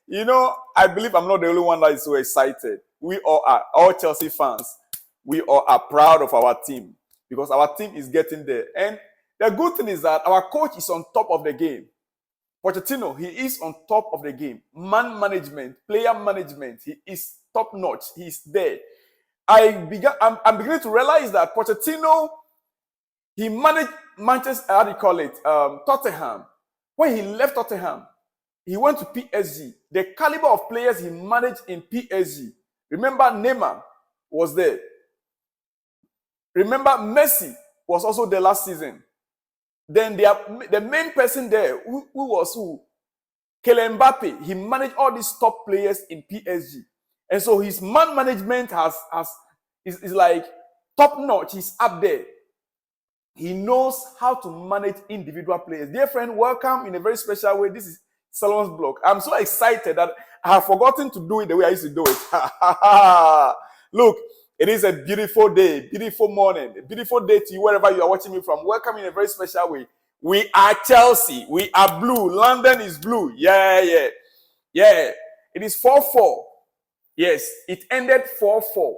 You know, I believe I'm not the only one that is so excited. We all are, all Chelsea fans. We all are proud of our team because our team is getting there. And the good thing is that our coach is on top of the game. Pochettino, he is on top of the game. Man management, player management, he is top notch. He's there. I'm beginning to realize that Pochettino, he managed Manchester, how do you call it, Tottenham. When he left Tottenham, he went to PSG. The caliber of players he managed in PSG. Remember, Neymar was there. Remember, Messi was also there last season. Then the main person there, who was who? Kylian Mbappe. He managed all these top players in PSG. And so his man management is like top notch. He's up there. He knows how to manage individual players. Dear friend, welcome in a very special way. This is Solomon's blog. I'm so excited that I have forgotten to do it the way I used to do it. Look, it is a beautiful day, beautiful morning, a beautiful day to you wherever you are watching me from. Welcome in a very special way. We are Chelsea. We are blue. London is blue. Yeah. It is 4-4. Yes, it ended 4-4.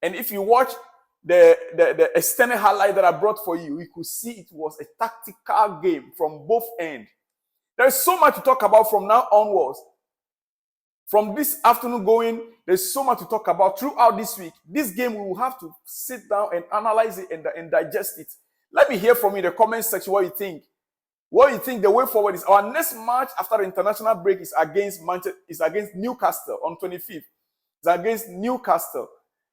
And if you watch the extended highlight that I brought for you, you could see it was a tactical game from both ends. There's so much to talk about from now onwards. From this afternoon going, there's so much to talk about throughout this week. This game, we will have to sit down and analyze it and digest it. Let me hear from you in the comment section what you think. What you think the way forward is. Our next match after the international break is against Newcastle on 25th. It's against Newcastle.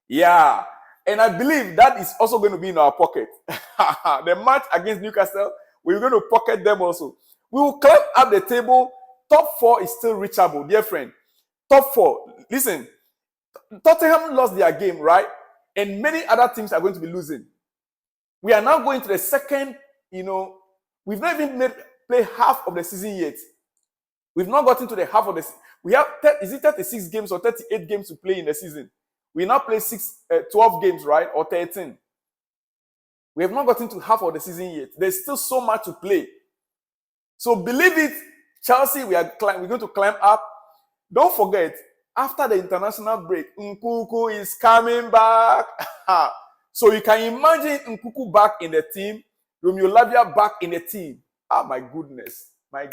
Yeah. And I believe that is also going to be in our pocket. The match against Newcastle, we're going to pocket them also. We will climb up the table. Top 4 is still reachable, dear friend. Top 4. Listen, Tottenham lost their game, right? And many other teams are going to be losing. We are now going to the second, we've not even played half of the season yet. We've not gotten to the half of the season. We have, is it 36 games or 38 games to play in the season? We now play 12 games, right? Or 13. We have not gotten to half of the season yet. There's still so much to play. So believe it, Chelsea, we're going to climb up. Don't forget, after the international break, Nkunku is coming back. So you can imagine Nkunku back in the team, Romeo Lavia back in the team. Ah, my goodness. My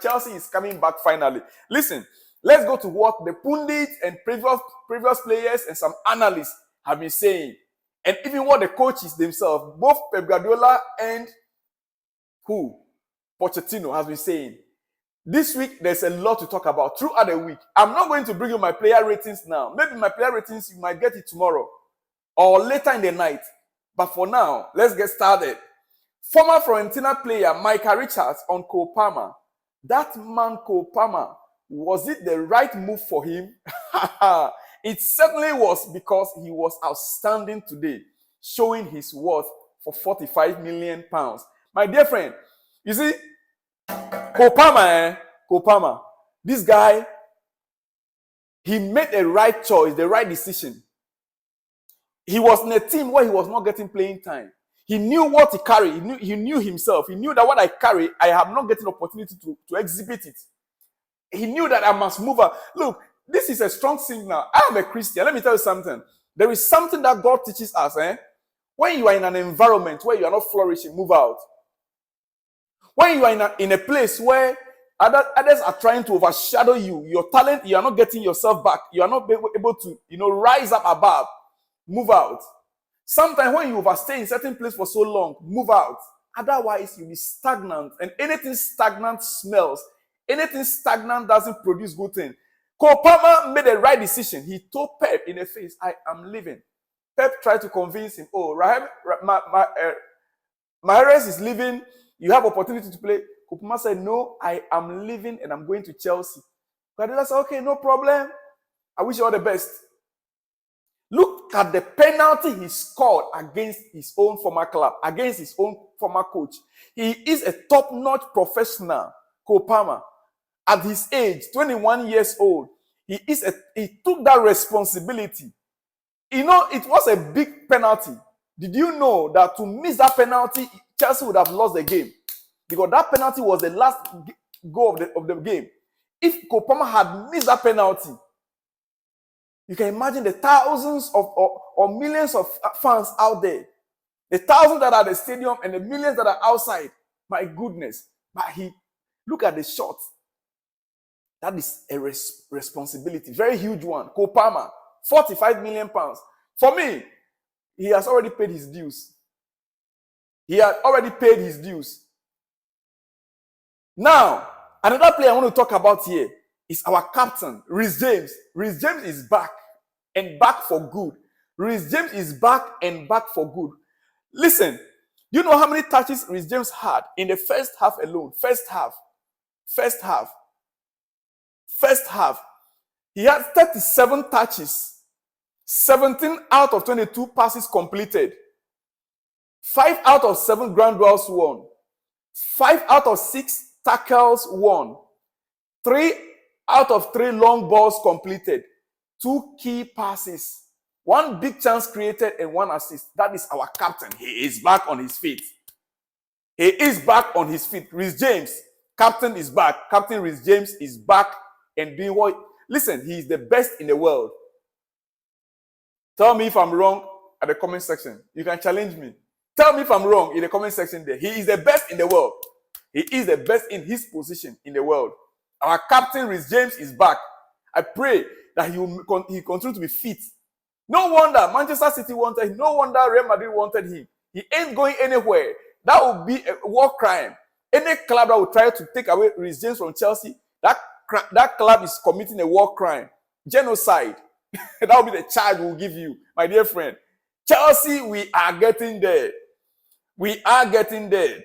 Chelsea is coming back finally. Listen, let's go to what the pundits and previous players and some analysts have been saying. And even what the coaches themselves, both Pep Guardiola and Pochettino has been saying. This week, there's a lot to talk about throughout the week. I'm not going to bring you my player ratings now. Maybe my player ratings, you might get it tomorrow or later in the night. But for now, let's get started. Former Fiorentina player Micah Richards on Cole Palmer. That man, Cole Palmer, was it the right move for him? It certainly was, because he was outstanding today, showing his worth for £45 million. My dear friend, you see, Cole Palmer, this guy, he made the right choice, the right decision. He was in a team where he was not getting playing time. He knew what he carried. He knew himself. He knew that what I carry, I have not getting opportunity to exhibit it. He knew that I must move on. Look, this is a strong signal. I am a Christian. Let me tell you something. There is something that God teaches us. When you are in an environment where you are not flourishing, move out. When you are in a place where others are trying to overshadow you, your talent, you are not getting yourself back. You are not able to, rise up above. Move out. Sometimes when you overstay in certain place for so long, move out. Otherwise, you'll be stagnant. And anything stagnant smells. Anything stagnant doesn't produce good things. Cole Palmer made the right decision. He told Pep in the face, I am leaving. Pep tried to convince him, Mahrez is leaving. You have opportunity to play. Cole Palmer said, no, I am leaving and I'm going to Chelsea. Guardiola said, okay, no problem. I wish you all the best. Look at the penalty he scored against his own former club, against his own former coach. He is a top-notch professional, Cole Palmer. At his age, 21 years old, he took that responsibility. It was a big penalty. Did you know that to miss that penalty, Chelsea would have lost the game? Because that penalty was the last goal of the game. If Cole Palmer had missed that penalty, you can imagine the thousands of or millions of fans out there, the thousands that are at the stadium and the millions that are outside. My goodness. But look at the shot. That is a responsibility, very huge one. Cole Palmer, 45 million pounds. For me, he has already paid his dues. He had already paid his dues. Now, another player I want to talk about here is our captain, Reece James. Reece James is back and back for good. Reece James is back and back for good. Listen, do you know how many touches Reece James had in the first half alone? First half. He had 37 touches. 17 out of 22 passes completed. 5 out of 7 ground duels won. 5 out of 6 tackles won. 3 out of 3 long balls completed. 2 key passes. 1 big chance created and 1 assist. That is our captain. He is back on his feet. Reece James, captain is back. Captain Reece James is back and doing what? Listen, he is the best in the world. Tell me if I'm wrong at the comment section. You can challenge me. Tell me if I'm wrong in the comment section there. He is the best in the world. He is the best in his position in the world. Our captain, Reece James, is back. I pray that he continue to be fit. No wonder Manchester City wanted him. No wonder Real Madrid wanted him. He ain't going anywhere. That would be a war crime. Any club that would try to take away Reece James from Chelsea, that club is committing a war crime. Genocide. That will be the charge we'll give you, my dear friend. Chelsea, we are getting there. We are getting there.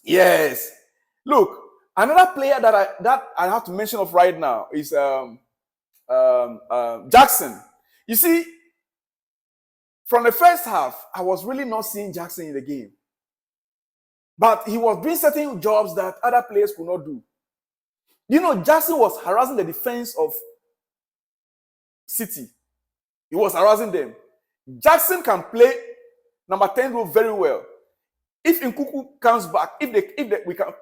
Yes. Look, another player that I have to mention of right now is Jackson. You see, from the first half, I was really not seeing Jackson in the game. But he was doing certain jobs that other players could not do. You know, Jackson was harassing the defense of City. He was harassing them. Jackson can play number 10 role very well. If Nkuku comes back, we can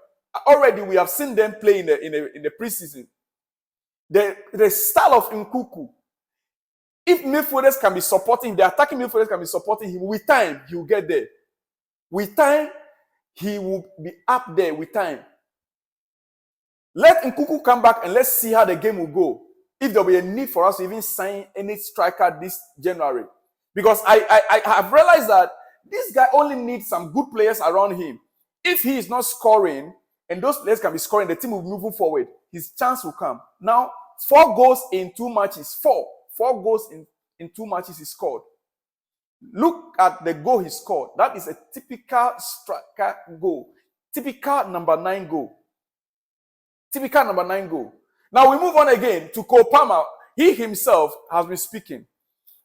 already we have seen them play in the preseason. The style of Nkuku, if midfielders can be supporting, the attacking midfielders can be supporting him, with time he will get there. With time, he will be up there with time. Let Nkuku come back and let's see how the game will go. If there will be a need for us to even sign any striker this January. Because I have realized that this guy only needs some good players around him. If he is not scoring, and those players can be scoring, the team will be moving forward. His chance will come. Now, 4 goals in 2 matches. 4 goals in 2 matches he scored. Look at the goal he scored. That is a typical striker goal. Typical number 9 goal. Typical number 9 goal. Now we move on again to Cole Palmer. He himself has been speaking.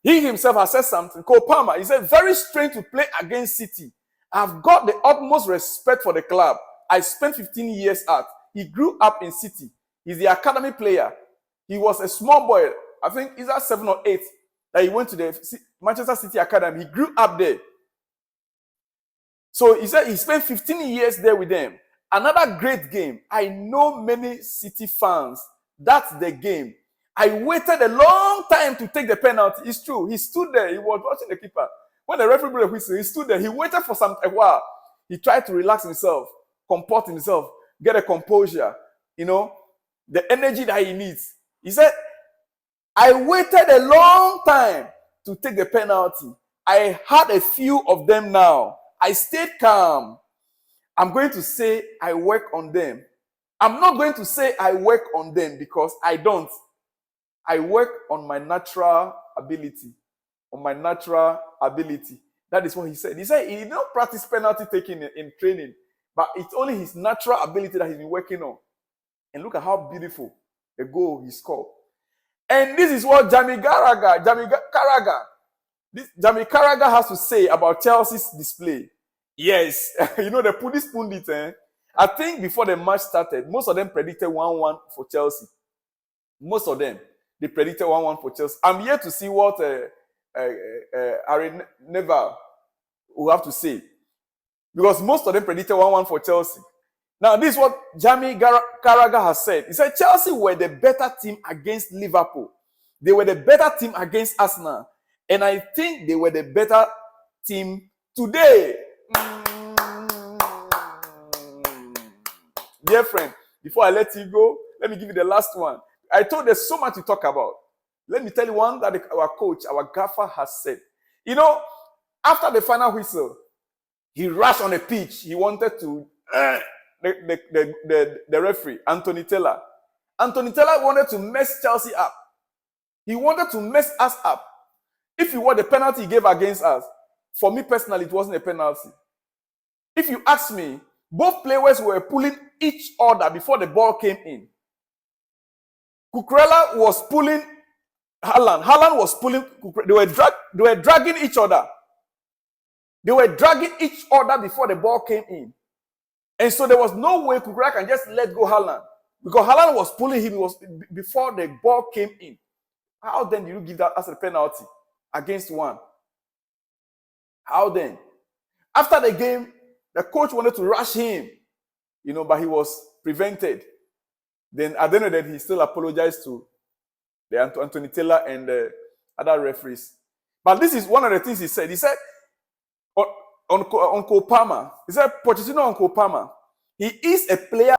He himself has said something. Cole Palmer, he said, very strange to play against City. I've got the utmost respect for the club. I spent 15 years at. He grew up in City. He's the academy player. He was a small boy. I think he's at 7 or 8 that he went to the Manchester City Academy. He grew up there. So he said he spent 15 years there with them. Another great game. I know many City fans. That's the game. I waited a long time to take the penalty. It's true. He stood there. He was watching the keeper. When the referee blew the whistle, he stood there. He waited for a while. He tried to relax himself, comport himself, get a composure. You know, the energy that he needs. He said, I waited a long time to take the penalty. I had a few of them now. I stayed calm. I'm going to say I work on them. I'm not going to say I work on them because I don't. I work on my natural ability. On my natural ability. That is what he said. He said he did not practice penalty taking in training, but it's only his natural ability that he's been working on. And look at how beautiful the goal he scored. And this is what Jamie Carragher has to say about Chelsea's display. Yes, you know, they put this pundit. I think before the match started, most of them predicted 1-1 for Chelsea. Most of them, they predicted 1-1 for Chelsea. I'm here to see what Harry Neville will have to say. Because most of them predicted 1-1 for Chelsea. Now, this is what Jamie Carragher has said. He said Chelsea were the better team against Liverpool. They were the better team against Arsenal. And I think they were the better team today. Dear friend, before I let you go, let me give you the last one. I told there's so much to talk about. Let me tell you one that our coach, our gaffer, has said. You know, after the final whistle, he rushed on the pitch. He wanted to the referee, Anthony Taylor. Anthony Taylor wanted to mess Chelsea up. He wanted to mess us up. If you want the penalty he gave against us, for me personally, it wasn't a penalty. If you ask me, both players were pulling each other before the ball came in. Cucurella was pulling Haaland. Haaland was pulling Cucurella. They were dragging each other. They were dragging each other before the ball came in. And so there was no way Cucurella can just let go Haaland. Because Haaland was pulling him before the ball came in. How then do you give that as a penalty against one? How then? After the game, the coach wanted to rush him, but he was prevented. Then at the end of the day, he still apologized to the Anthony Taylor and the other referees. But this is one of the things he said. He said on Cole Palmer, he said Pochettino on Cole Palmer, he is a player